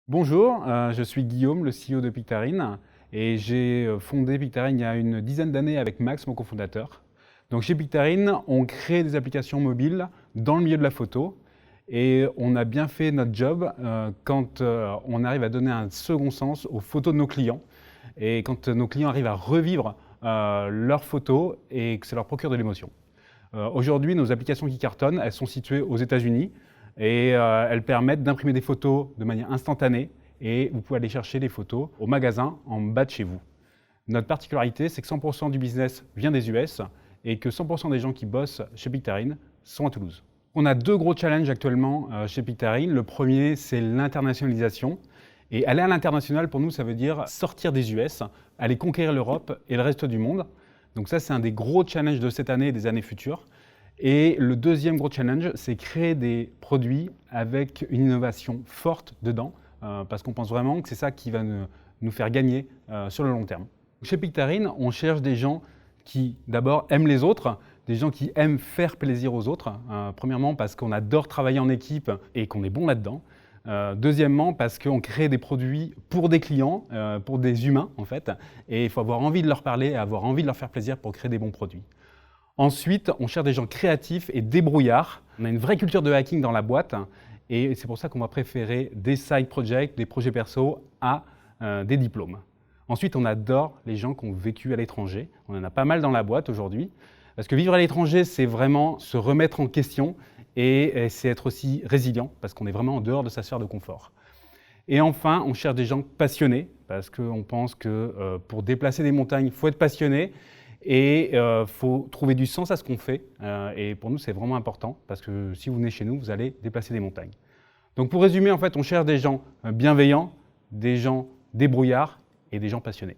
Bonjour, je suis Guillaume, le CEO de Pictarine, et j'ai fondé Pictarine il y a une dizaine d'années avec Max, mon cofondateur. Donc chez Pictarine, on crée des applications mobiles dans le milieu de la photo, et on a bien fait notre job quand on arrive à donner un second sens aux photos de nos clients, et quand nos clients arrivent à revivre leurs photos et que ça leur procure de l'émotion. Aujourd'hui, nos applications qui cartonnent, elles sont situées aux États-Unis et elles permettent d'imprimer des photos de manière instantanée et vous pouvez aller chercher les photos au magasin en bas de chez vous. Notre particularité, c'est que 100% du business vient des US et que 100% des gens qui bossent chez Pictarine sont à Toulouse. On a deux gros challenges actuellement chez Pictarine. Le premier, c'est l'internationalisation. Et aller à l'international, pour nous, ça veut dire sortir des US, aller conquérir l'Europe et le reste du monde. Donc ça, c'est un des gros challenges de cette année et des années futures. Et le deuxième gros challenge, c'est créer des produits avec une innovation forte dedans, parce qu'on pense vraiment que c'est ça qui va nous faire gagner sur le long terme. Chez Pictarine, on cherche des gens qui, d'abord, aiment les autres, des gens qui aiment faire plaisir aux autres. Premièrement, parce qu'on adore travailler en équipe et qu'on est bon là-dedans. Deuxièmement, parce qu'on crée des produits pour des clients, pour des humains en fait, et il faut avoir envie de leur parler et avoir envie de leur faire plaisir pour créer des bons produits. Ensuite, on cherche des gens créatifs et débrouillards. On a une vraie culture de hacking dans la boîte, et c'est pour ça qu'on va préférer des side projects, des projets perso à des diplômes. Ensuite, on adore les gens qui ont vécu à l'étranger. On en a pas mal dans la boîte aujourd'hui. Parce que vivre à l'étranger, c'est vraiment se remettre en question et c'est être aussi résilient parce qu'on est vraiment en dehors de sa sphère de confort. Et enfin, on cherche des gens passionnés parce qu'on pense que pour déplacer des montagnes, il faut être passionné et il faut trouver du sens à ce qu'on fait. Et pour nous, c'est vraiment important parce que si vous venez chez nous, vous allez déplacer des montagnes. Donc pour résumer, en fait, on cherche des gens bienveillants, des gens débrouillards et des gens passionnés.